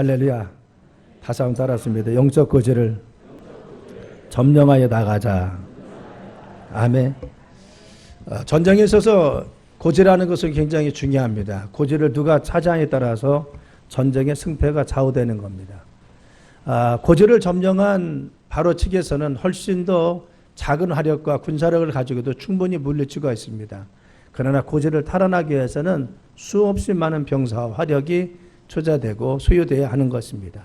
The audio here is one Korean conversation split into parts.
할렐루야. 다시 한번 따랐습니다. 영적 고지를 점령하여 나가자. 아멘. 전쟁에 있어서 고지라는 것은 굉장히 중요합니다. 고지를 누가 차지하냐에 따라서 전쟁의 승패가 좌우되는 겁니다. 고지를 점령한 바로 측에서는 훨씬 더 작은 화력과 군사력을 가지고도 충분히 물리칠 수가 있습니다. 그러나 고지를 탈환하기 위해서는 수없이 많은 병사와 화력이 투자되고 소요되어야 하는 것입니다.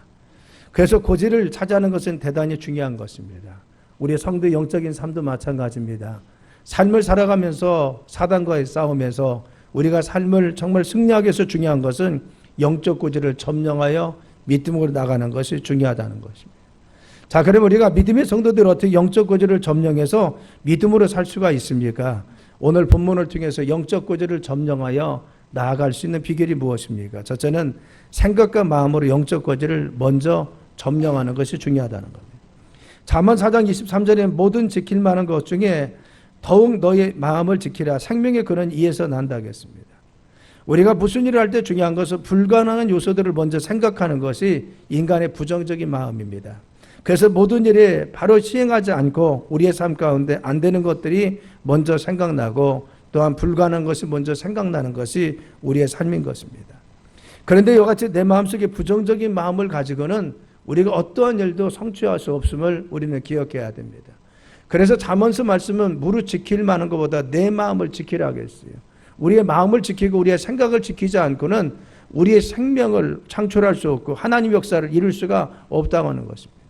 그래서 고지를 차지하는 것은 대단히 중요한 것입니다. 우리 성도의 영적인 삶도 마찬가지입니다. 삶을 살아가면서 사단과의 싸움에서 우리가 삶을 정말 승리하기 위해서 중요한 것은 영적 고지를 점령하여 믿음으로 나가는 것이 중요하다는 것입니다. 자, 그러면 우리가 믿음의 성도들 어떻게 영적 고지를 점령해서 믿음으로 살 수가 있습니까? 오늘 본문을 통해서 영적 고지를 점령하여 나아갈 수 있는 비결이 무엇입니까? 첫째는 생각과 마음으로 영적 고지를 먼저 점령하는 것이 중요하다는 겁니다. 잠언 4장 23절에 모든 지킬 만한 것 중에 더욱 너의 마음을 지키라. 생명의 근원 이에서 난다 하겠습니다. 우리가 무슨 일을 할 때 중요한 것은 불가능한 요소들을 먼저 생각하는 것이 인간의 부정적인 마음입니다. 그래서 모든 일에 바로 시행하지 않고 우리의 삶 가운데 안 되는 것들이 먼저 생각나고 또한 불가능한 것이 먼저 생각나는 것이 우리의 삶인 것입니다. 그런데 이와 같이 내 마음속에 부정적인 마음을 가지고는 우리가 어떠한 일도 성취할 수 없음을 우리는 기억해야 됩니다. 그래서 잠언서 말씀은 무릇 지킬 만한 것보다 내 마음을 지키라 하겠어요. 우리의 마음을 지키고 우리의 생각을 지키지 않고는 우리의 생명을 창출할 수 없고 하나님 역사를 이룰 수가 없다고 하는 것입니다.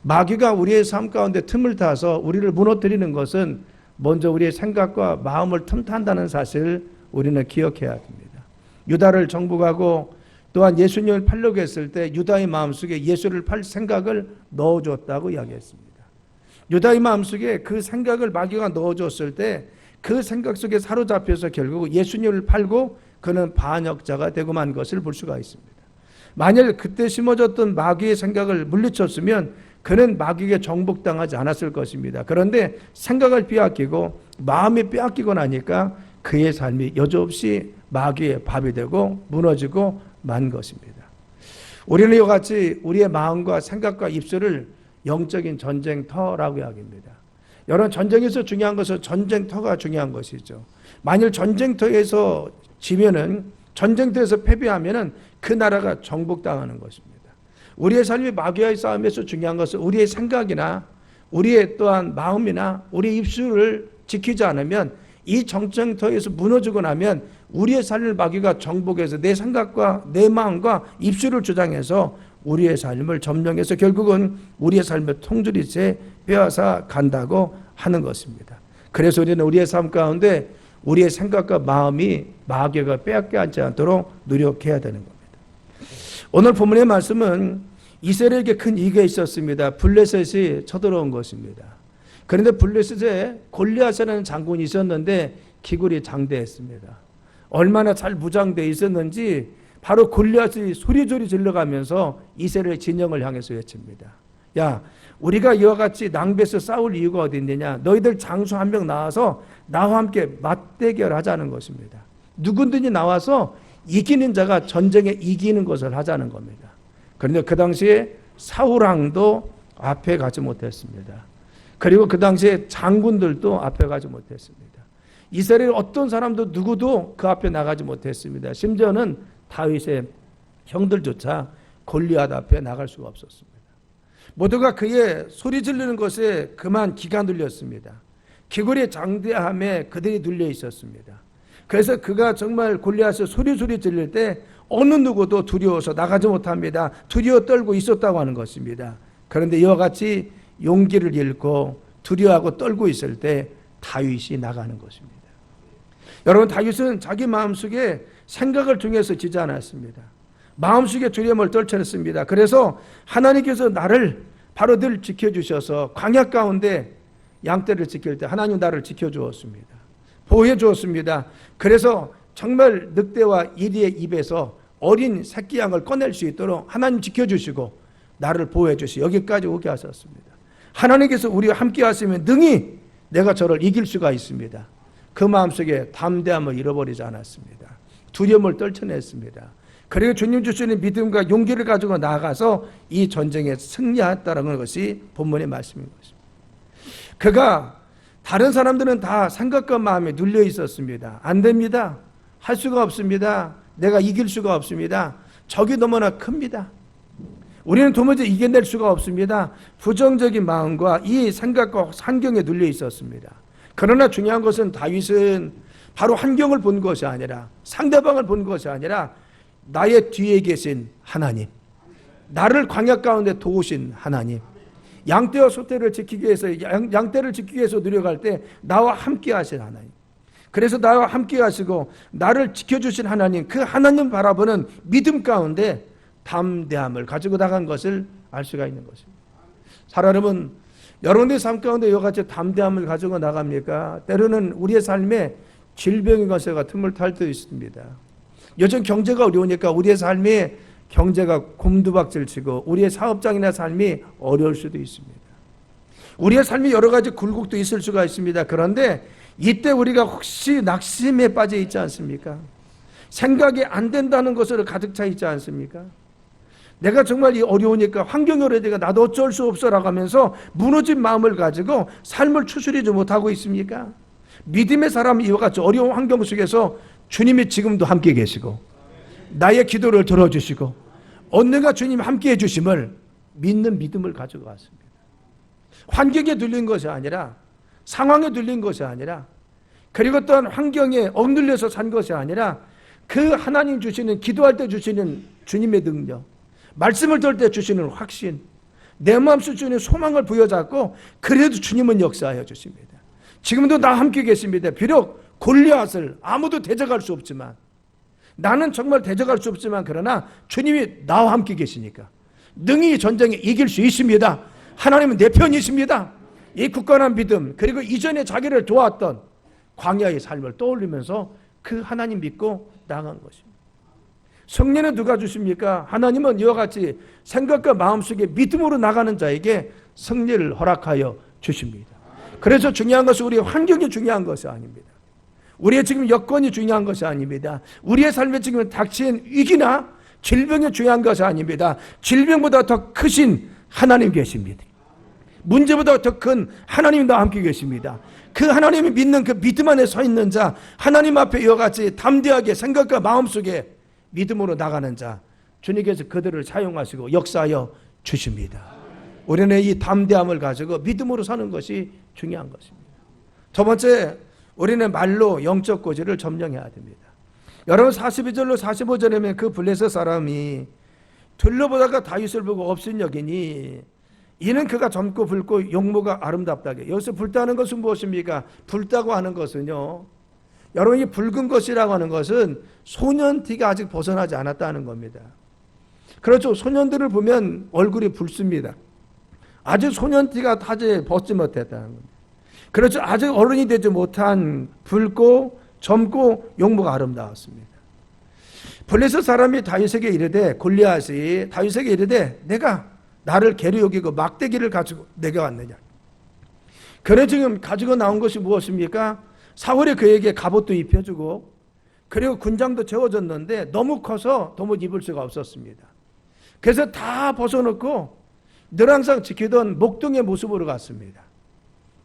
마귀가 우리의 삶 가운데 틈을 타서 우리를 무너뜨리는 것은 먼저 우리의 생각과 마음을 틈탄다는 사실을 우리는 기억해야 합니다. 유다를 정복하고 또한 예수님을 팔려고 했을 때 유다의 마음속에 예수를 팔 생각을 넣어줬다고 이야기했습니다. 유다의 마음속에 그 생각을 마귀가 넣어줬을 때 그 생각 속에 사로잡혀서 결국 예수님을 팔고 그는 반역자가 되고 만 것을 볼 수가 있습니다. 만일 그때 심어졌던 마귀의 생각을 물리쳤으면 그는 마귀에게 정복당하지 않았을 것입니다. 그런데 생각을 빼앗기고 마음이 빼앗기고 나니까 그의 삶이 여지없이 마귀의 밥이 되고 무너지고 만 것입니다. 우리는 이와 같이 우리의 마음과 생각과 입술을 영적인 전쟁터라고 이야기합니다. 여러분, 전쟁에서 중요한 것은 전쟁터가 중요한 것이죠. 만일 전쟁터에서 지면은, 전쟁터에서 패배하면은 그 나라가 정복당하는 것입니다. 우리의 삶이 마귀와의 싸움에서 중요한 것은 우리의 생각이나 우리의 또한 마음이나 우리의 입술을 지키지 않으면 이 전쟁터에서 무너지고 나면 우리의 삶을 마귀가 정복해서 내 생각과 내 마음과 입술을 주장해서 우리의 삶을 점령해서 결국은 우리의 삶을 통조리째 빼앗아 간다고 하는 것입니다. 그래서 우리는 우리의 삶 가운데 우리의 생각과 마음이 마귀가 빼앗게 하지 않도록 노력해야 되는 겁니다. 오늘 본문의 말씀은 이스라엘에게 큰 위기가 있었습니다. 블레셋이 쳐들어온 것입니다. 그런데 블레셋에 골리앗이라는 장군이 있었는데 기굴이 장대했습니다. 얼마나 잘 무장되어 있었는지 바로 골리앗이 소리소리 질러가면서 이스라엘 진영을 향해서 외칩니다. 야, 우리가 이와 같이 낭비해서 싸울 이유가 어디 있느냐? 너희들 장수 한 명 나와서 나와 함께 맞대결하자는 것입니다. 누구든지 나와서 이기는 자가 전쟁에 이기는 것을 하자는 겁니다. 그런데 그 당시에 사울왕도 앞에 가지 못했습니다. 그리고 그 당시에 장군들도 앞에 가지 못했습니다. 이스라엘 어떤 사람도 누구도 그 앞에 나가지 못했습니다. 심지어는 다윗의 형들조차 골리앗 앞에 나갈 수가 없었습니다. 모두가 그의 소리 지르는 것에 그만 기가 눌렸습니다. 기굴의 장대함에 그들이 눌려 있었습니다. 그래서 그가 정말 골리앗을 소리 질릴 때 어느 누구도 두려워서 나가지 못합니다. 두려워 떨고 있었다고 하는 것입니다. 그런데 이와 같이 용기를 잃고 두려워하고 떨고 있을 때 다윗이 나가는 것입니다. 여러분, 다윗은 자기 마음속에 생각을 통해서 지지 않았습니다. 마음속에 두려움을 떨쳐냈습니다. 그래서 하나님께서 나를 바로 늘 지켜주셔서 광야 가운데 양떼를 지킬 때 하나님 나를 지켜주었습니다. 보호해 주었습니다. 그래서 정말 늑대와 이리의 입에서 어린 새끼 양을 꺼낼 수 있도록 하나님 지켜주시고 나를 보호해 주시고 여기까지 오게 하셨습니다. 하나님께서 우리와 함께 하시면 능히 내가 저를 이길 수가 있습니다. 그 마음속에 담대함을 잃어버리지 않았습니다. 두려움을 떨쳐냈습니다. 그리고 주님 주시는 믿음과 용기를 가지고 나아가서 이 전쟁에 승리했다는 것이 본문의 말씀인 것입니다. 그가 다른 사람들은 다 생각과 마음에 눌려 있었습니다. 안 됩니다. 할 수가 없습니다. 내가 이길 수가 없습니다. 적이 너무나 큽니다. 우리는 도무지 이겨낼 수가 없습니다. 부정적인 마음과 이 생각과 환경에 눌려 있었습니다. 그러나 중요한 것은 다윗은 바로 환경을 본 것이 아니라 상대방을 본 것이 아니라 나의 뒤에 계신 하나님, 나를 광야 가운데 도우신 하나님, 양떼와 소떼를 지키기 위해서 양떼를 지키기 위해서 노력할 때 나와 함께 하신 하나님, 그래서 나와 함께 하시고 나를 지켜주신 하나님, 그 하나님 바라보는 믿음 가운데 담대함을 가지고 나간 것을 알 수가 있는 것입니다. 사랑하는 여러분의 삶 가운데 이와 같이 담대함을 가지고 나갑니까? 때로는 우리의 삶에 질병의 것과 틈을 탈 때도 있습니다. 요즘 경제가 어려우니까 우리의 삶에 경제가 곰두박질치고 우리의 사업장이나 삶이 어려울 수도 있습니다. 우리의 삶이 여러 가지 굴곡도 있을 수가 있습니다. 그런데 이때 우리가 혹시 낙심에 빠져 있지 않습니까? 생각이 안 된다는 것으로 가득 차 있지 않습니까? 내가 정말 이 어려우니까 환경이 어려우니까 나도 어쩔 수 없어라고 하면서 무너진 마음을 가지고 삶을 추스리지 못하고 있습니까? 믿음의 사람이 이와 같이 어려운 환경 속에서 주님이 지금도 함께 계시고 나의 기도를 들어주시고 언젠가 주님이 함께 해주심을 믿는 믿음을 가지고 왔습니다. 환경에 눌린 것이 아니라 상황에 눌린 것이 아니라 그리고 또한 환경에 억눌려서 산 것이 아니라 그 하나님 주시는 기도할 때 주시는 주님의 능력, 말씀을 들을 때 주시는 확신, 내 마음속 주는 소망을 부여잡고 그래도 주님은 역사하여 주십니다. 지금도 나 함께 계십니다. 비록 골리앗을 아무도 대적할 수 없지만, 나는 정말 대적할 수 없지만 그러나 주님이 나와 함께 계시니까 능히 전쟁에 이길 수 있습니다. 하나님은 내 편이십니다. 이 굳건한 믿음, 그리고 이전에 자기를 도왔던 광야의 삶을 떠올리면서 그 하나님 믿고 나아간 것입니다. 승리는 누가 주십니까? 하나님은 이와 같이 생각과 마음속에 믿음으로 나가는 자에게 승리를 허락하여 주십니다. 그래서 중요한 것은 우리의 환경이 중요한 것이 아닙니다. 우리의 지금 여건이 중요한 것이 아닙니다. 우리의 삶에 지금 닥친 위기나 질병이 중요한 것이 아닙니다. 질병보다 더 크신 하나님 계십니다. 문제보다 더 큰 하나님이 나와 함께 계십니다. 그 하나님이 믿는 그 믿음 안에 서 있는 자, 하나님 앞에 이와 같이 담대하게 생각과 마음속에 믿음으로 나가는 자, 주님께서 그들을 사용하시고 역사하여 주십니다. 우리는 이 담대함을 가지고 믿음으로 사는 것이 중요한 것입니다. 첫 번째, 우리는 말로 영적 고지를 점령해야 됩니다. 여러분 42절로 45절에 그 블레셋 사람이 둘러보다가 다윗을 보고 업신여기니 이는 그가 젊고 붉고 용모가 아름답다게. 여기서 붉다는 것은 무엇입니까? 붉다고 하는 것은요, 여러분 이 붉은 것이라고 하는 것은 소년티가 아직 벗어나지 않았다는 겁니다. 그렇죠. 소년들을 보면 얼굴이 붉습니다. 아직 소년티가 아직 벗지 못했다는 겁니다. 그렇죠. 아직 어른이 되지 못한 붉고 젊고 용모가 아름다웠습니다. 블레셋 사람이 다윗에게 이르되, 골리앗이 다윗에게 이르되 내가 나를 개로 여기고 막대기를 가지고 내가 왔느냐. 그래 지금 가지고 나온 것이 무엇입니까? 사울이 그에게 갑옷도 입혀주고 그리고 군장도 채워줬는데 너무 커서 도무지 입을 수가 없었습니다. 그래서 다 벗어놓고 늘 항상 지키던 목동의 모습으로 갔습니다.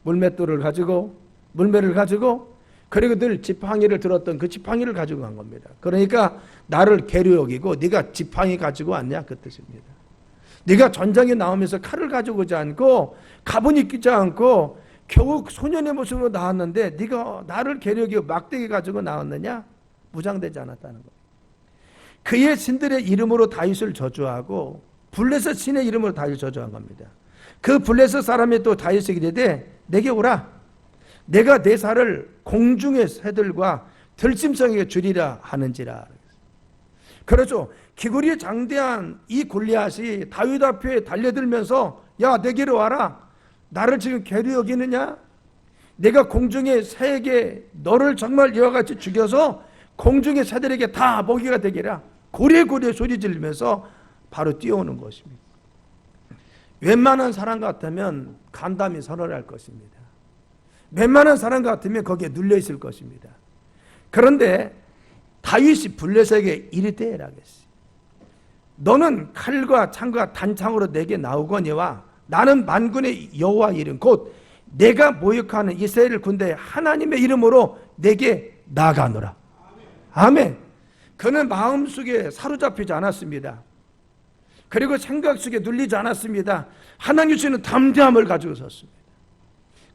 물맷돌을 가지고 물매를 가지고 그리고 늘 지팡이를 들었던 그 지팡이를 가지고 간 겁니다. 그러니까 나를 개로 여기고 네가 지팡이 가지고 왔냐 그 뜻입니다. 네가 전장에 나오면서 칼을 가지고 오지 않고 갑옷 입지 않고 겨우 소년의 모습으로 나왔는데 네가 나를 개로 여기고 막대기 가지고 나왔느냐? 무장되지 않았다는 겁니다. 그의 신들의 이름으로 다윗을 저주하고 블레셋 신의 이름으로 다윗을 저주한 겁니다. 그 블레셋 사람이 또 다윗에게 이르되 내게 오라. 내가 내 살을 공중의 새들과 들짐승에게 주리라 하는지라. 그렇죠. 기구리 장대한 이 골리앗이 다윗 앞에 달려들면서 야 내게로 와라. 나를 지금 개로 여기느냐? 내가 공중의 새에게 너를 정말 이와 같이 죽여서 공중의 새들에게 다 먹이가 되게라. 고래고래 소리 지르면서 바로 뛰어오는 것입니다. 웬만한 사람 같으면 간담이 선언할 것입니다. 웬만한 사람 같으면 거기에 눌려 있을 것입니다. 그런데 다윗이 블레셋에게 이르되 라겠어요. 너는 칼과 창과 단창으로 내게 나오거니와 나는 만군의 여호와 이름 곧 내가 모욕하는 이스라엘 군대 하나님의 이름으로 내게 나아가노라. 아멘. 그는 마음속에 사로잡히지 않았습니다. 그리고 생각 속에 눌리지 않았습니다. 하나님 주시는 담대함을 가지고 섰습니다.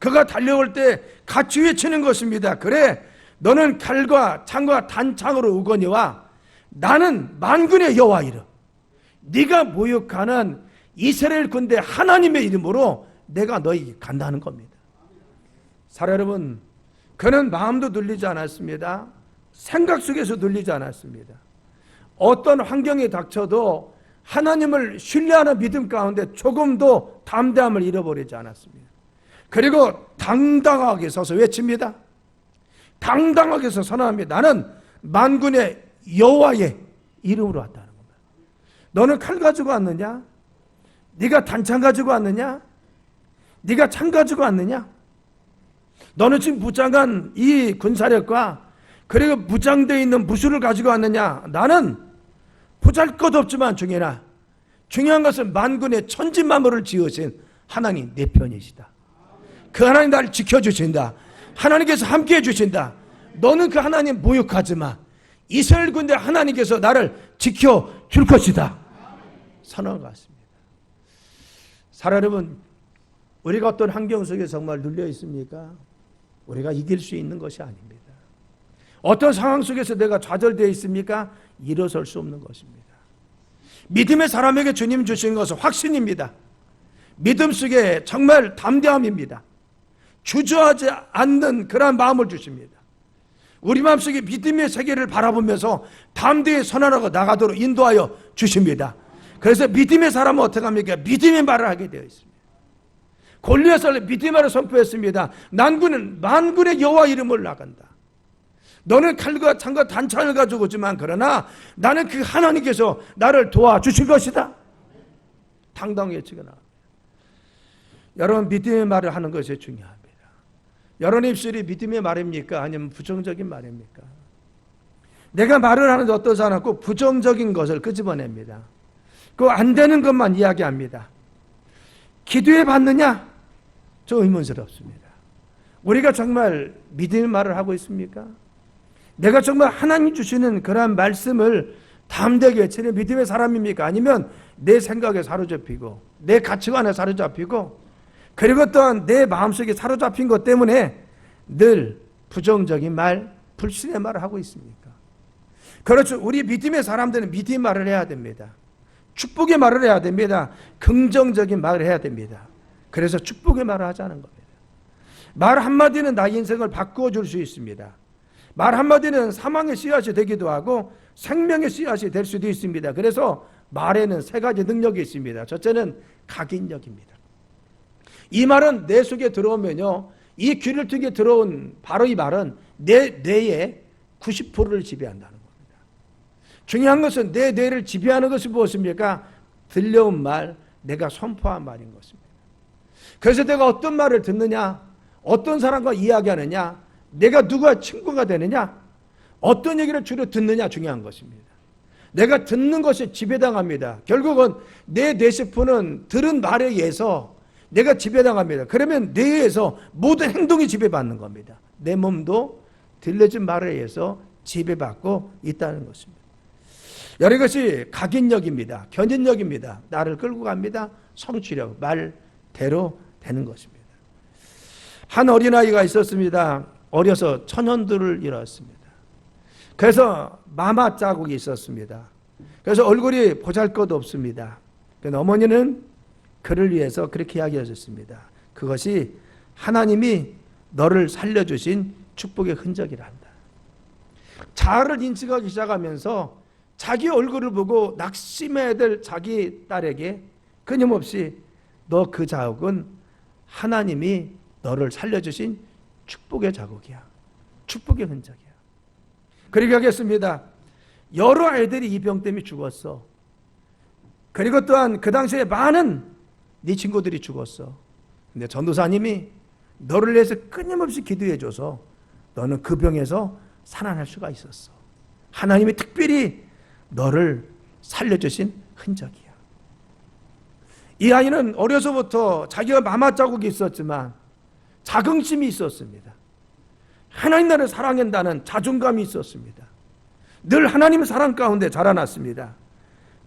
그가 달려올 때 같이 외치는 것입니다. 그래, 너는 칼과 창과 단창으로 오거니와 나는 만군의 여호와 이름 네가 모욕하는 이스라엘 군대 하나님의 이름으로 내가 너에게 간다는 겁니다. 사랑 여러분, 그는 마음도 눌리지 않았습니다. 생각 속에서 눌리지 않았습니다. 어떤 환경에 닥쳐도 하나님을 신뢰하는 믿음 가운데 조금도 담대함을 잃어버리지 않았습니다. 그리고 당당하게 서서 외칩니다. 당당하게 서서 선언합니다. 나는 만군의 여호와의 이름으로 왔다는 겁니다. 너는 칼 가지고 왔느냐? 네가 단창 가지고 왔느냐? 네가 창 가지고 왔느냐? 너는 지금 무장한 이 군사력과 그리고 무장되어 있는 무술을 가지고 왔느냐? 나는 보잘것없지만 중요한 것은 만군의 천지만물을 지으신 하나님 내 편이시다. 그 하나님 나를 지켜주신다. 하나님께서 함께해 주신다. 너는 그 하나님 모욕하지 마. 이스라엘 군대 하나님께서 나를 지켜줄 것이다. 선언한 것 같습니다. 사랑 여러분, 우리가 어떤 환경 속에 정말 눌려 있습니까? 우리가 이길 수 있는 것이 아닙니다. 어떤 상황 속에서 내가 좌절되어 있습니까? 일어설 수 없는 것입니다. 믿음의 사람에게 주님 주신 것은 확신입니다. 믿음 속에 정말 담대함입니다. 주저하지 않는 그러한 마음을 주십니다. 우리 마음속에 믿음의 세계를 바라보면서 담대히 선언하고 나가도록 인도하여 주십니다. 그래서 믿음의 사람은 어떻게 합니까? 믿음의 말을 하게 되어 있습니다. 골리앗을 믿음의 말을 선포했습니다. 난군은 만군의 여호와 이름을 나간다. 너는 칼과 창과 단창을 가지고 오지만 그러나 나는 그 하나님께서 나를 도와주실 것이다. 당당히 외치고 나갑니다. 여러분, 믿음의 말을 하는 것이 중요합니다. 여러분 입술이 믿음의 말입니까? 아니면 부정적인 말입니까? 내가 말을 하는데 어떤 사람은 꼭 부정적인 것을 끄집어냅니다. 그 안 되는 것만 이야기합니다. 기도해 봤느냐? 저 의문스럽습니다. 우리가 정말 믿음의 말을 하고 있습니까? 내가 정말 하나님 주시는 그러한 말씀을 담대하게 외치는 믿음의 사람입니까? 아니면 내 생각에 사로잡히고 내 가치관에 사로잡히고 그리고 또한 내 마음속에 사로잡힌 것 때문에 늘 부정적인 말, 불신의 말을 하고 있습니까? 그렇죠. 우리 믿음의 사람들은 믿음의 말을 해야 됩니다. 축복의 말을 해야 됩니다. 긍정적인 말을 해야 됩니다. 그래서 축복의 말을 하자는 겁니다. 말 한마디는 나의 인생을 바꾸어 줄 수 있습니다. 말 한마디는 사망의 씨앗이 되기도 하고 생명의 씨앗이 될 수도 있습니다. 그래서 말에는 세 가지 능력이 있습니다. 첫째는 각인력입니다. 이 말은 내 속에 들어오면요, 이 귀를 통해 들어온 바로 이 말은 내 뇌의 90%를 지배한다는 겁니다. 중요한 것은 내 뇌를 지배하는 것이 무엇입니까? 들려온 말, 내가 선포한 말인 것입니다. 그래서 내가 어떤 말을 듣느냐, 어떤 사람과 이야기하느냐, 내가 누가 친구가 되느냐, 어떤 얘기를 주로 듣느냐 중요한 것입니다. 내가 듣는 것이 지배당합니다. 결국은 내 뇌세포는 들은 말에 의해서 내가 지배당합니다. 그러면 뇌에서 모든 행동이 지배받는 겁니다. 내 몸도 들려진 말에 의해서 지배받고 있다는 것입니다. 여러 것이 각인력입니다. 견인력입니다. 나를 끌고 갑니다. 성취력, 말대로 되는 것입니다. 한 어린아이가 있었습니다. 어려서 천연두를 잃었습니다. 그래서 마마 자국이 있었습니다. 그래서 얼굴이 보잘것없습니다. 그래서 어머니는 그를 위해서 그렇게 이야기하셨습니다. 그것이 하나님이 너를 살려주신 축복의 흔적이란다. 자아를 인식하기 시작하면서 자기 얼굴을 보고 낙심해야 될 자기 딸에게 끊임없이 너 그 자국은 하나님이 너를 살려주신 축복의 자국이야. 축복의 흔적이야. 그렇게 하겠습니다. 여러 아이들이 이 병 때문에 죽었어. 그리고 또한 그 당시에 많은 네 친구들이 죽었어. 근데 전도사님이 너를 위해서 끊임없이 기도해줘서 너는 그 병에서 살아날 수가 있었어. 하나님이 특별히 너를 살려주신 흔적이야. 이 아이는 어려서부터 자기가 마마 자국이 있었지만 자긍심이 있었습니다. 하나님 나라를 사랑한다는 자존감이 있었습니다. 늘 하나님의 사랑 가운데 자라났습니다.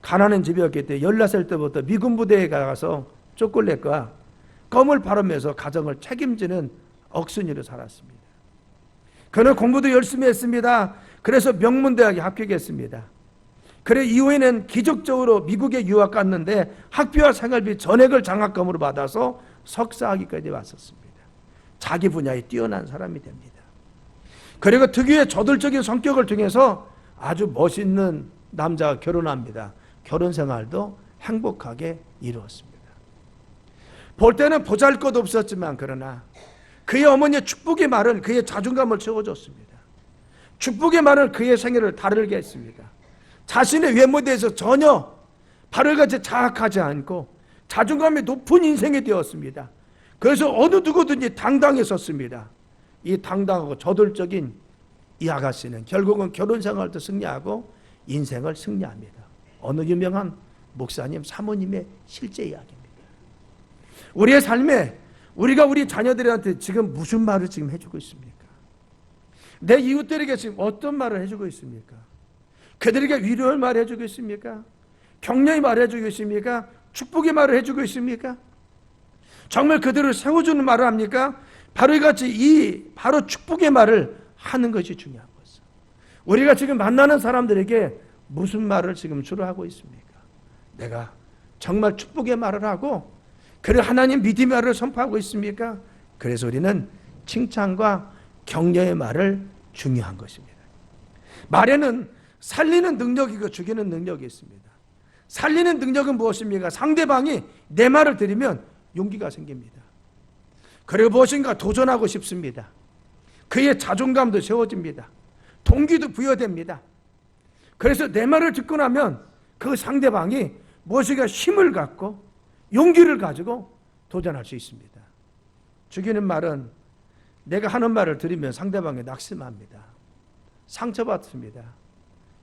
가난한 집이었기 때문에 14살 때부터 미군 부대에 가서 초콜릿과 껌을 팔으면서 가정을 책임지는 억순이로 살았습니다. 그는 공부도 열심히 했습니다. 그래서 명문대학에 합격했습니다. 그래 이후에는 기적적으로 미국에 유학 갔는데 학비와 생활비 전액을 장학금으로 받아서 석사학위까지 왔었습니다. 자기 분야에 뛰어난 사람이 됩니다. 그리고 특유의 저돌적인 성격을 통해서 아주 멋있는 남자와 결혼합니다. 결혼 생활도 행복하게 이루었습니다. 볼 때는 보잘것없었지만 그러나 그의 어머니의 축복의 말은 그의 자존감을 채워줬습니다. 축복의 말은 그의 생애를 다르게 했습니다. 자신의 외모에 대해서 전혀 바늘같이 자학하지 않고 자존감이 높은 인생이 되었습니다. 그래서 어느 누구든지 당당했었습니다. 이 당당하고 저돌적인 이 아가씨는 결국은 결혼 생활도 승리하고 인생을 승리합니다. 어느 유명한 목사님 사모님의 실제 이야기입니다. 우리의 삶에 우리가 우리 자녀들한테 지금 무슨 말을 지금 해주고 있습니까? 내 이웃들에게 지금 어떤 말을 해주고 있습니까? 그들에게 위로의 말을 해주고 있습니까? 격려의 말을 해주고 있습니까? 축복의 말을 해주고 있습니까? 정말 그들을 세워주는 말을 합니까? 바로 이같이 바로 축복의 말을 하는 것이 중요한 것이죠. 우리가 지금 만나는 사람들에게 무슨 말을 지금 주로 하고 있습니까? 내가 정말 축복의 말을 하고 그리고 하나님 믿음의 말을 선포하고 있습니까? 그래서 우리는 칭찬과 격려의 말을 중요한 것입니다. 말에는 살리는 능력이고 죽이는 능력이 있습니다. 살리는 능력은 무엇입니까? 상대방이 내 말을 들으면 용기가 생깁니다. 그리고 무엇인가 도전하고 싶습니다. 그의 자존감도 세워집니다. 동기도 부여됩니다. 그래서 내 말을 듣고 나면 그 상대방이 무엇인가 힘을 갖고 용기를 가지고 도전할 수 있습니다. 죽이는 말은 내가 하는 말을 들으면 상대방이 낙심합니다. 상처받습니다.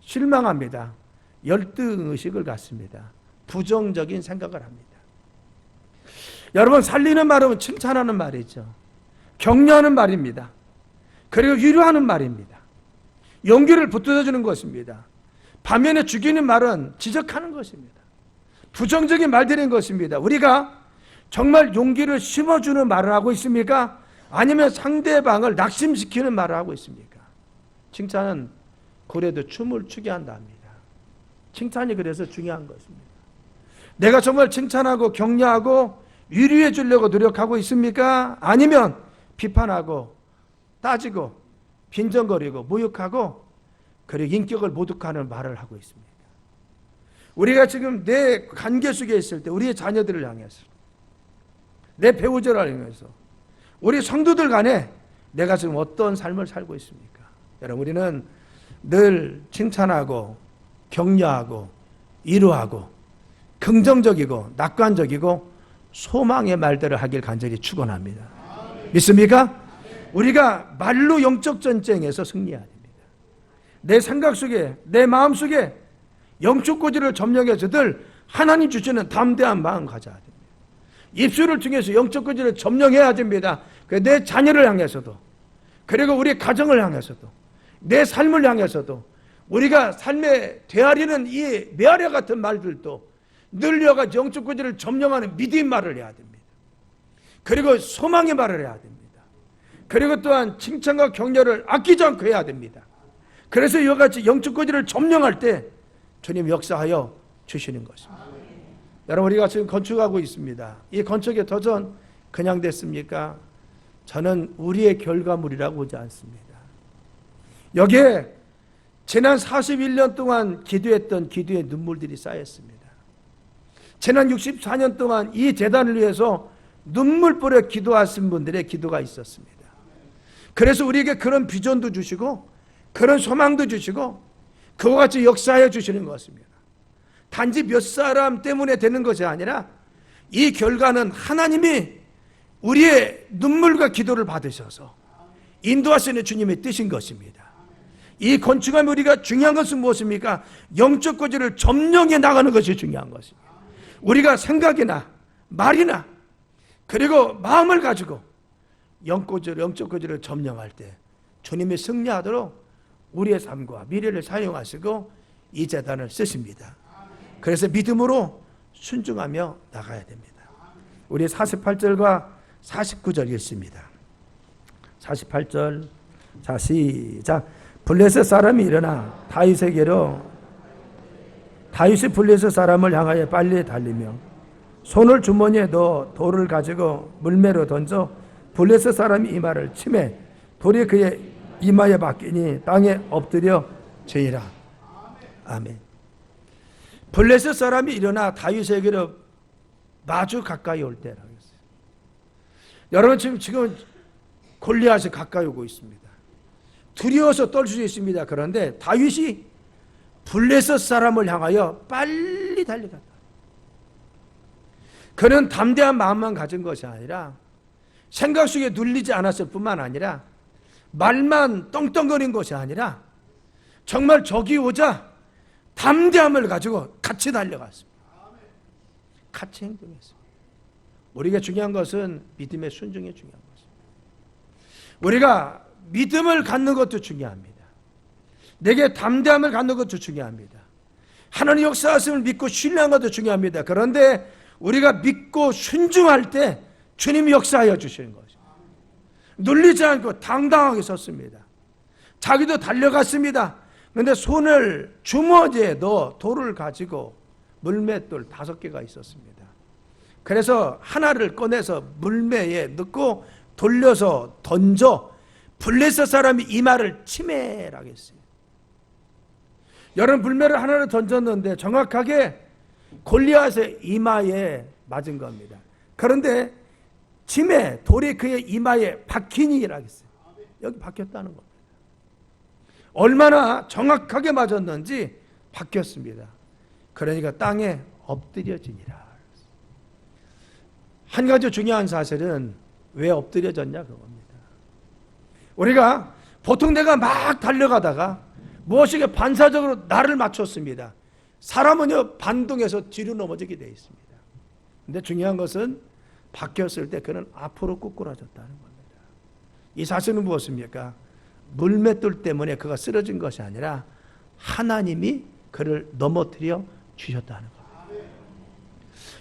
실망합니다. 열등의식을 갖습니다. 부정적인 생각을 합니다. 여러분, 살리는 말은 칭찬하는 말이죠. 격려하는 말입니다. 그리고 위로하는 말입니다. 용기를 붙들어주는 것입니다. 반면에 죽이는 말은 지적하는 것입니다. 부정적인 말들인 것입니다. 우리가 정말 용기를 심어주는 말을 하고 있습니까? 아니면 상대방을 낙심시키는 말을 하고 있습니까? 칭찬은 그래도 춤을 추게 한답니다. 칭찬이 그래서 중요한 것입니다. 내가 정말 칭찬하고 격려하고 위로해 주려고 노력하고 있습니까? 아니면 비판하고 따지고 빈정거리고 모욕하고 그리고 인격을 모독하는 말을 하고 있습니까? 우리가 지금 내 관계 속에 있을 때 우리의 자녀들을 향해서 내 배우자를 향해서 우리 성도들 간에 내가 지금 어떤 삶을 살고 있습니까? 여러분, 우리는 늘 칭찬하고 격려하고 위로하고 긍정적이고 낙관적이고 소망의 말들을 하길 간절히 축원합니다. 믿습니까? 우리가 말로 영적 전쟁에서 승리해야 됩니다. 내 생각 속에 내 마음 속에 영적 고지를 점령해서 늘 하나님 주시는 담대한 마음 가져야 됩니다. 입술을 통해서 영적 고지를 점령해야 됩니다. 내 자녀를 향해서도 그리고 우리 가정을 향해서도 내 삶을 향해서도 우리가 삶에 되아리는 이 메아리 같은 말들도 늘려가 영적 고지를 점령하는 믿음의 말을 해야 됩니다. 그리고 소망의 말을 해야 됩니다. 그리고 또한 칭찬과 격려를 아끼지 않고 해야 됩니다. 그래서 이와 같이 영적 고지를 점령할 때 주님 역사하여 주시는 것입니다. 여러분, 우리가 지금 건축하고 있습니다. 이 건축의 도전 그냥 됐습니까? 저는 우리의 결과물이라고 보지 않습니다. 여기에 지난 41년 동안 기도했던 기도의 눈물들이 쌓였습니다. 지난 64년 동안 이 재단을 위해서 눈물 뿌려 기도하신 분들의 기도가 있었습니다. 그래서 우리에게 그런 비전도 주시고 그런 소망도 주시고 그와 같이 역사해 주시는 것입니다. 단지 몇 사람 때문에 되는 것이 아니라 이 결과는 하나님이 우리의 눈물과 기도를 받으셔서 인도하시는 주님의 뜻인 것입니다. 이 건축하면 우리가 중요한 것은 무엇입니까? 영적 거지를 점령해 나가는 것이 중요한 것입니다. 우리가 생각이나 말이나 그리고 마음을 가지고 영적 거지를 점령할 때 주님이 승리하도록 우리의 삶과 미래를 사용하시고 이 재단을 쓰십니다. 그래서 믿음으로 순종하며 나가야 됩니다. 우리 48절과 49절 읽습니다. 48절, 자 시작. 블레셋 사람이 일어나 다윗이 블레셋 사람을 향하여 빨리 달리며 손을 주머니에 넣어 돌을 가지고 물매로 던져 블레셋 사람이 이마를 치매 돌이 그의 이마에 박히니 땅에 엎드려 죄이라. 아멘. 블레셋 사람이 일어나 다윗에게로 마주 가까이 올 때라고 했어요. 여러분 지금 골리앗이 가까이 오고 있습니다. 두려워서 떨 수 있습니다. 그런데 다윗이 블레셋 사람을 향하여 빨리 달려갔다. 그는 담대한 마음만 가진 것이 아니라 생각 속에 눌리지 않았을 뿐만 아니라 말만 떵떵거린 것이 아니라 정말 적이 오자 담대함을 가지고 같이 달려갔습니다. 같이 행동했습니다. 우리가 중요한 것은 믿음의 순종이 중요한 것입니다. 우리가 믿음을 갖는 것도 중요합니다. 내게 담대함을 갖는 것도 중요합니다. 하나님 역사하심을 믿고 신뢰한 것도 중요합니다. 그런데 우리가 믿고 순종할 때 주님이 역사하여 주시는 것입니다. 눌리지 않고 당당하게 섰습니다. 자기도 달려갔습니다. 그런데 손을 주머니에 넣어 돌을 가지고 물맷돌 5개가 있었습니다. 그래서 하나를 꺼내서 물매에 넣고 돌려서 던져 블레셋 사람이 이마를 치매라고 했어요. 여러분 물매를 하나를 던졌는데 정확하게 골리앗의 이마에 맞은 겁니다. 그런데 치매 돌이 그의 이마에 박히니라고 했어요. 여기 박혔다는 겁니다. 얼마나 정확하게 맞았는지 박혔습니다. 그러니까 땅에 엎드려지니라. 한 가지 중요한 사실은 왜 엎드려졌냐 그겁니다. 우리가 보통 내가 막 달려가다가 무엇이게 반사적으로 나를 맞췄습니다. 사람은요 반동해서 뒤로 넘어지게 되어 있습니다. 근데 중요한 것은 박혔을 때 그는 앞으로 꾸꾸라졌다는 겁니다. 이 사실은 무엇입니까? 물맷돌 때문에 그가 쓰러진 것이 아니라 하나님이 그를 넘어뜨려 주셨다는 겁니다.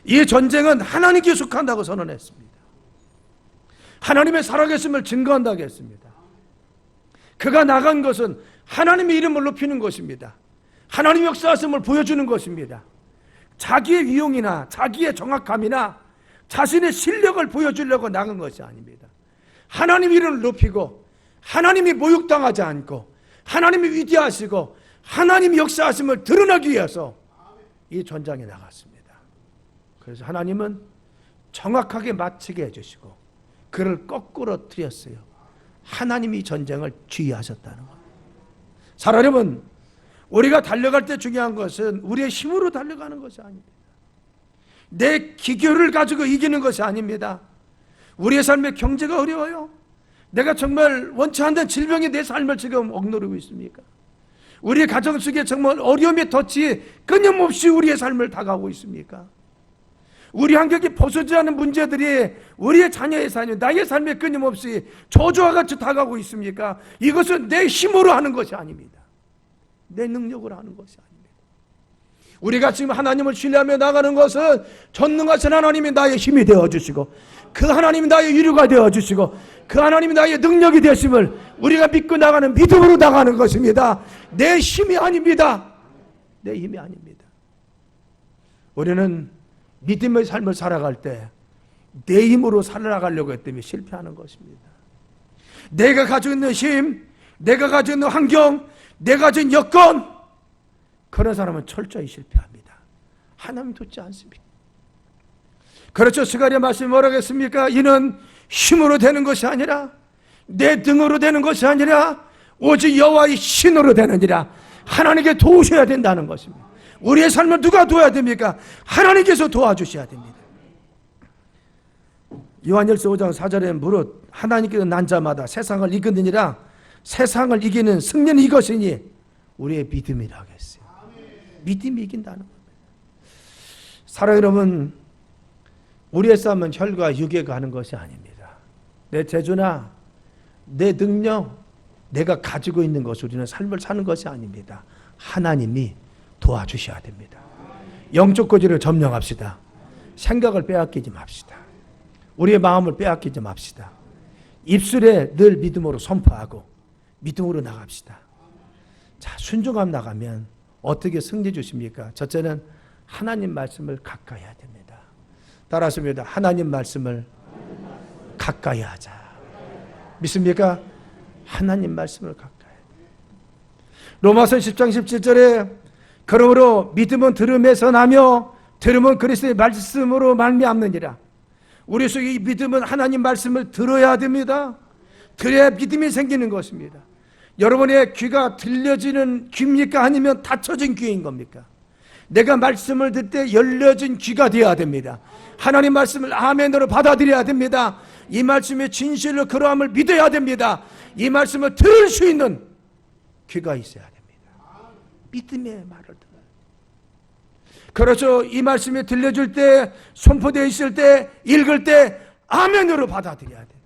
이 전쟁은 하나님께 속한다고 선언했습니다. 하나님의 살아계심을 증거한다고 했습니다. 그가 나간 것은 하나님의 이름을 높이는 것입니다. 하나님의 역사하심을 보여주는 것입니다. 자기의 위용이나 자기의 정확함이나 자신의 실력을 보여주려고 나간 것이 아닙니다. 하나님의 이름을 높이고 하나님이 모욕당하지 않고 하나님이 위대하시고 하나님의 역사하심을 드러나기 위해서 이 전장에 나갔습니다. 그래서 하나님은 정확하게 마치게 해주시고 그를 거꾸로 틀었어요. 하나님이 전쟁을 지휘하셨다는 겁니다. 사랑하면 우리가 달려갈 때 중요한 것은 우리의 힘으로 달려가는 것이 아닙니다. 내 기교를 가지고 이기는 것이 아닙니다. 우리의 삶의 경제가 어려워요. 내가 정말 원치 않는 질병이 내 삶을 지금 억누르고 있습니까? 우리의 가정 속에 정말 어려움의 덫이 끊임없이 우리의 삶을 다가오고 있습니까? 우리 환경이 벗어지지 않은 문제들이 우리의 자녀의 삶, 나의 삶에 끊임없이 저주와 같이 다가오고 있습니까? 이것은 내 힘으로 하는 것이 아닙니다. 내 능력으로 하는 것이 아닙니다. 우리가 지금 하나님을 신뢰하며 나가는 것은 전능하신 하나님이 나의 힘이 되어주시고 그 하나님이 나의 위로가 되어주시고 그 하나님이 나의 능력이 되심을 우리가 믿고 나가는 믿음으로 나가는 것입니다. 내 힘이 아닙니다. 내 힘이 아닙니다. 우리는 믿음의 삶을 살아갈 때 내 힘으로 살아가려고 했더니 실패하는 것입니다. 내가 가지고 있는 힘, 내가 가지고 있는 환경, 내가 가진 여건, 그런 사람은 철저히 실패합니다. 하나님 돕지 않습니다. 그렇죠. 스가랴 말씀이 뭐라고 했습니까? 이는 힘으로 되는 것이 아니라 내 등으로 되는 것이 아니라 오직 여호와의 신으로 되느니라. 하나님께 도우셔야 된다는 것입니다. 우리의 삶을 누가 도와야 됩니까? 하나님께서 도와주셔야 됩니다. 요한일서 5장 4절에 무릇 하나님께서 난 자마다 세상을 이끄느니라 세상을 이기는 승리는 이것이니 우리의 믿음이라 하겠어요. 믿음이 이긴다는 겁니다. 사랑하는 여러분, 우리의 싸움은 혈과 육에가 하는 것이 아닙니다. 내 재주나 내 능력, 내가 가지고 있는 것, 우리는 삶을 사는 것이 아닙니다. 하나님이 도와주셔야 됩니다. 영적 고지를 점령합시다. 생각을 빼앗기지 맙시다. 우리의 마음을 빼앗기지 맙시다. 입술에 늘 믿음으로 선포하고 믿음으로 나갑시다. 자, 순종함 나가면 어떻게 승리 주십니까? 첫째는 하나님 말씀을 가까이 해야 됩니다. 따라하십니다. 하나님 말씀을 가까이 하자. 믿습니까? 하나님 말씀을 가까이. 로마서 10장 17절에 그러므로 믿음은 들음에서 나며 들음은 그리스도의 말씀으로 말미암느니라. 우리 속에 이 믿음은 하나님 말씀을 들어야 됩니다. 들어야 믿음이 생기는 것입니다. 여러분의 귀가 들려지는 귀입니까? 아니면 닫혀진 귀인 겁니까? 내가 말씀을 듣을 때 열려진 귀가 되어야 됩니다. 하나님 말씀을 아멘으로 받아들여야 됩니다. 이 말씀의 진실로 그러함을 믿어야 됩니다. 이 말씀을 들을 수 있는 귀가 있어야 됩니다. 믿음의 말을 들어요. 그렇죠. 이 말씀이 들려줄 때, 선포되어 있을 때, 읽을 때 아멘으로 받아들여야 돼요.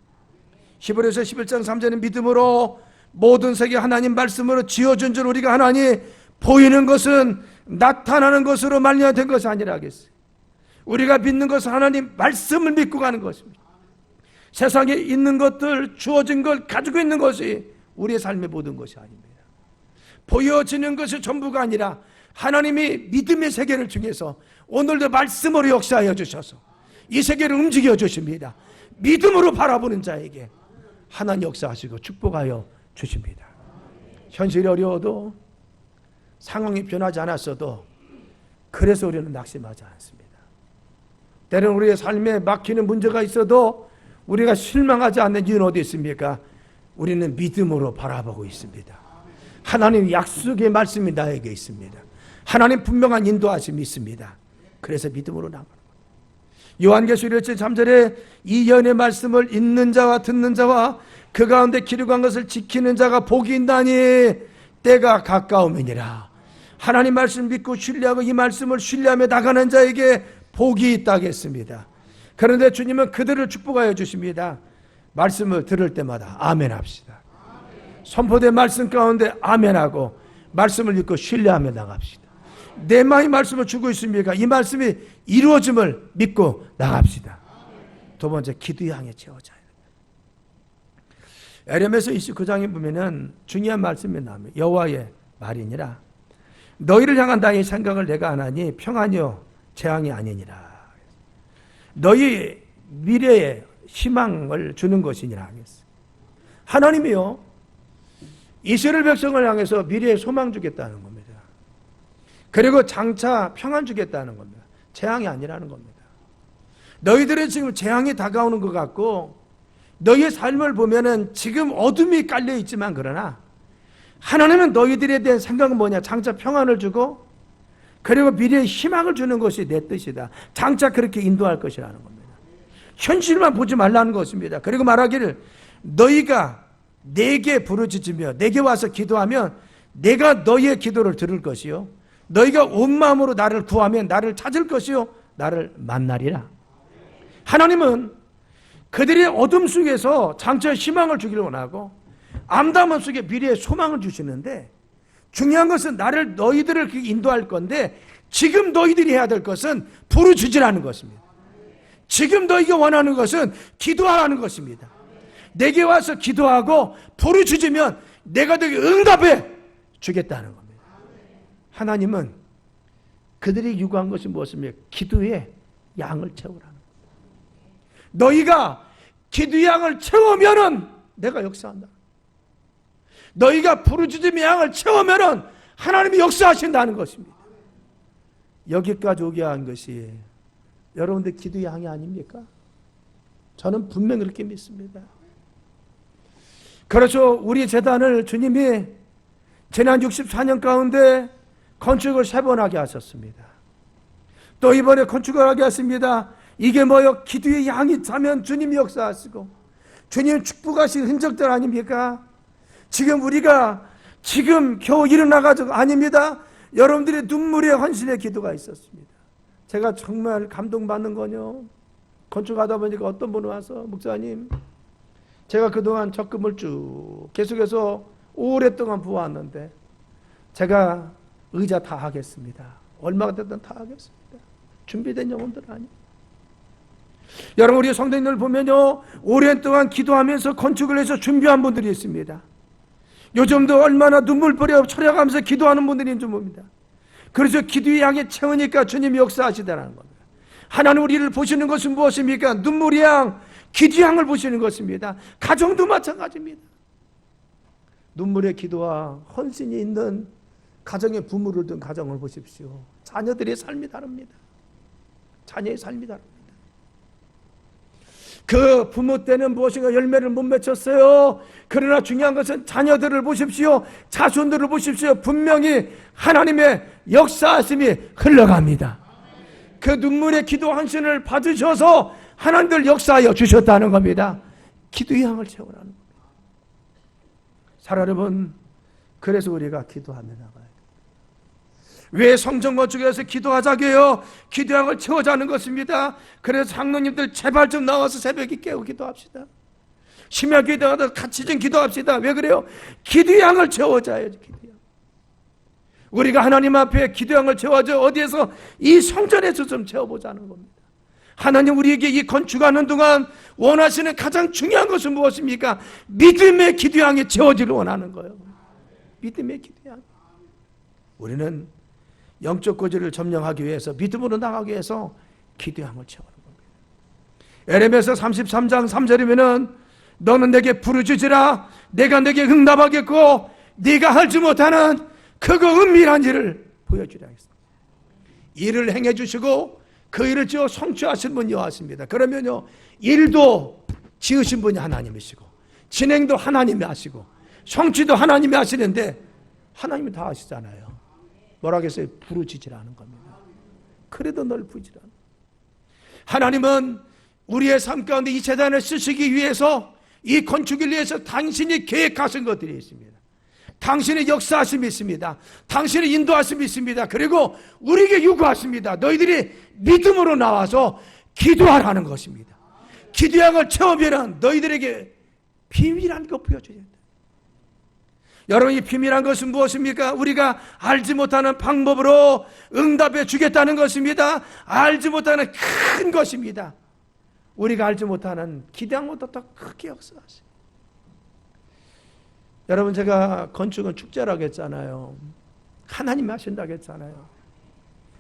히브리서 11장 3절은 믿음으로 모든 세계 하나님 말씀으로 지어준 줄 우리가 하나니 보이는 것은 나타나는 것으로 말미암은 것이 아니라 하겠어요. 우리가 믿는 것은 하나님 말씀을 믿고 가는 것입니다. 세상에 있는 것들, 주어진 걸 가지고 있는 것이 우리의 삶의 모든 것이 아닙니다. 보여지는 것이 전부가 아니라 하나님이 믿음의 세계를 통해서 오늘도 말씀으로 역사하여 주셔서 이 세계를 움직여 주십니다. 믿음으로 바라보는 자에게 하나님 역사하시고 축복하여 주십니다. 현실이 어려워도 상황이 변하지 않았어도 그래서 우리는 낙심하지 않습니다. 때로는 우리의 삶에 막히는 문제가 있어도 우리가 실망하지 않는 이유는 어디 있습니까? 우리는 믿음으로 바라보고 있습니다. 하나님 약속의 말씀이 나에게 있습니다. 하나님 분명한 인도하심이 있습니다. 그래서 믿음으로 나가는 거예요. 요한계시록 1장 3절에 이 예언의 말씀을 읽는 자와 듣는 자와 그 가운데 기록한 것을 지키는 자가 복이 있나니 때가 가까우니라. 하나님 말씀 믿고 신뢰하고 이 말씀을 신뢰하며 나가는 자에게 복이 있다겠습니다. 그런데 주님은 그들을 축복하여 주십니다. 말씀을 들을 때마다 아멘 합시다. 선포된 말씀 가운데 아멘하고 말씀을 믿고 신뢰하며 나갑시다. 내 마음이 말씀을 주고 있습니까? 이 말씀이 이루어짐을 믿고 나갑시다. 두 번째, 기도 향해 채워져야 됩니다. 에레미야 29장에 보면은 중요한 말씀이 나옵니다. 여호와의 말이니라. 너희를 향한 나의 생각을 내가 하나니 평안이요 재앙이 아니니라. 너희 미래에 희망을 주는 것이니라 하겠어요. 하나님이요 이스라엘 백성을 향해서 미래에 소망 주겠다는 겁니다. 그리고 장차 평안 주겠다는 겁니다. 재앙이 아니라는 겁니다. 너희들은 지금 재앙이 다가오는 것 같고 너희의 삶을 보면은 지금 어둠이 깔려 있지만 그러나 하나님은 너희들에 대한 생각은 뭐냐? 장차 평안을 주고 그리고 미래에 희망을 주는 것이 내 뜻이다. 장차 그렇게 인도할 것이라는 겁니다. 현실만 보지 말라는 것입니다. 그리고 말하기를 너희가 내게 부르짖으며 내게 와서 기도하면 내가 너희의 기도를 들을 것이요 너희가 온 마음으로 나를 구하면 나를 찾을 것이요 나를 만나리라. 하나님은 그들의 어둠 속에서 장차 희망을 주기를 원하고 암담함 속에 미래의 소망을 주시는데 중요한 것은 너희들을 인도할 건데 지금 너희들이 해야 될 것은 부르짖으라는 것입니다. 지금 너희가 원하는 것은 기도하라는 것입니다. 내게 와서 기도하고 부르짖으면 내가 너에게 응답해 주겠다는 겁니다. 하나님은 그들이 요구한 것이 무엇입니까? 기도의 양을 채우라는 겁니다. 너희가 기도의 양을 채우면은 내가 역사한다. 너희가 부르짖음의 양을 채우면은 하나님이 역사하신다는 것입니다. 여기까지 오게 한 것이 여러분들 기도의 양이 아닙니까? 저는 분명히 그렇게 믿습니다. 그래서 우리 재단을 주님이 지난 64년 가운데 건축을 3번 하게 하셨습니다. 또 이번에 건축을 하게 하십니다. 이게 뭐요? 기도의 양이 차면 주님이 역사하시고 주님 축복하신 흔적들 아닙니까? 지금 우리가 지금 겨우 일어나가지고 아닙니다. 여러분들의 눈물의 헌신의 기도가 있었습니다. 제가 정말 감동받는 건요, 건축하다 보니까 어떤 분이 와서 목사님, 제가 그동안 적금을 쭉 계속해서 오랫동안 부어왔는데 제가 의자 다 하겠습니다. 얼마가 됐든 다 하겠습니다. 준비된 영혼들 아니에요. 여러분, 우리 성도님들 보면요, 오랜 동안 기도하면서 건축을 해서 준비한 분들이 있습니다. 요즘도 얼마나 눈물 뿌려 철야가면서 기도하는 분들이 있는 줄 봅니다. 그래서 기도의 양에 채우니까 주님이 역사하시다는 겁니다. 하나님 우리를 보시는 것은 무엇입니까? 눈물의 양, 기도의 양을 보시는 것입니다. 가정도 마찬가지입니다. 눈물의 기도와 헌신이 있는 가정의 부모를 둔 가정을 보십시오. 자녀들의 삶이 다릅니다. 자녀의 삶이 다릅니다. 그 부모 때는 무엇인가 열매를 못 맺혔어요. 그러나 중요한 것은 자녀들을 보십시오. 자손들을 보십시오. 분명히 하나님의 역사하심이 흘러갑니다. 그 눈물의 기도 헌신을 받으셔서 하나님들 역사하여 주셨다는 겁니다. 기도의 양을 채우라는 겁니다. 사랑 여러분, 그래서 우리가 기도하며 나가요. 왜 성전 건축에서 기도하자게요? 기도양을 채워자는 것입니다. 그래서 장로님들 제발 좀 나와서 새벽에 깨고 기도합시다. 심야 기도하다 같이 좀 기도합시다. 왜 그래요? 기도양을 채워자야죠. 기도양. 우리가 하나님 앞에 기도양을 채워줘. 어디에서? 이 성전에서 좀 채워보자는 겁니다. 하나님 우리에게 이 건축하는 동안 원하시는 가장 중요한 것은 무엇입니까? 믿음의 기도양이 채워지를 원하는 거예요. 믿음의 기도양. 우리는 영적 고지를 점령하기 위해서, 믿음으로 나가기 위해서 기도양을 채우는 겁니다. 에레미야 33장 3절이면은 너는 내게 부르짖으라 내가 내게 응답하겠고 네가 알지 못하는 크고 은밀한 일을 보여주라 했습니다. 일을 행해 주시고 그 일을 지어 성취하신 분이 여호와십니다. 그러면요, 일도 지으신 분이 하나님이시고 진행도 하나님이 하시고 성취도 하나님이 하시는데 하나님이 다 하시잖아요. 뭐라고 했어요? 부르짖으라는 겁니다. 그래도 널 부르짖으라는. 하나님은 우리의 삶 가운데 이 재단을 쓰시기 위해서, 이 건축을 위해서 당신이 계획하신 것들이 있습니다. 당신의 역사하심이 있습니다. 당신의 인도하심이 있습니다. 그리고 우리에게 요구하십니다. 너희들이 믿음으로 나와서 기도하라는 것입니다. 기도양을 채우면 너희들에게 비밀한 것 보여줘야 된다. 여러분, 이 비밀한 것은 무엇입니까? 우리가 알지 못하는 방법으로 응답해 주겠다는 것입니다. 알지 못하는 큰 것입니다. 우리가 알지 못하는 기대양보다 더 크게 역사하세요. 여러분, 제가 건축은 축제라고 했잖아요. 하나님이 하신다고 했잖아요.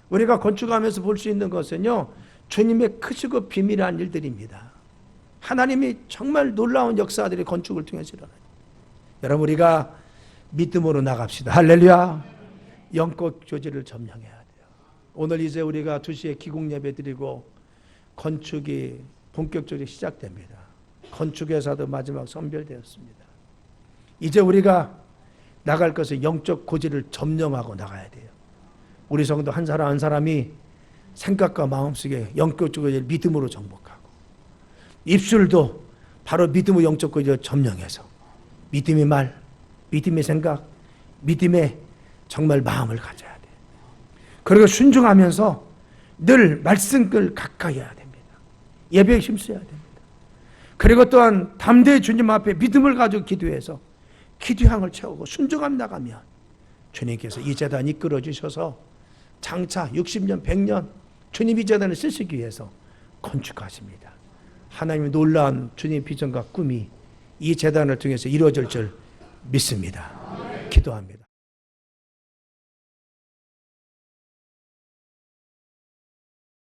우리가 건축하면서 볼 수 있는 것은요, 주님의 크시고 비밀한 일들입니다. 하나님이 정말 놀라운 역사들이 건축을 통해서 일어나요. 여러분, 우리가 믿음으로 나갑시다. 할렐루야. 영적 조지를 점령해야 돼요. 오늘 이제 우리가 2시에 기공 예배 드리고 건축이 본격적으로 시작됩니다. 건축회사도 마지막 선별되었습니다. 이제 우리가 나갈 것은 영적 고지를 점령하고 나가야 돼요. 우리 성도 한 사람 한 사람이 생각과 마음속에 영적 고지를 믿음으로 정복하고, 입술도 바로 믿음의 영적 고지를 점령해서 믿음의 말, 믿음의 생각, 믿음의 정말 마음을 가져야 돼요. 그리고 순종하면서 늘 말씀을 가까이 해야 됩니다. 예배에 힘써야 됩니다. 그리고 또한 담대히 주님 앞에 믿음을 가지고 기도해서 기도향을 채우고 순종하며 나가면 주님께서 이 재단 이끌어 주셔서 장차 60년, 100년 주님 이 재단을 쓰시기 위해서 건축하십니다. 하나님의 놀라운 주님의 비전과 꿈이 이 재단을 통해서 이루어질 줄 믿습니다. 기도합니다.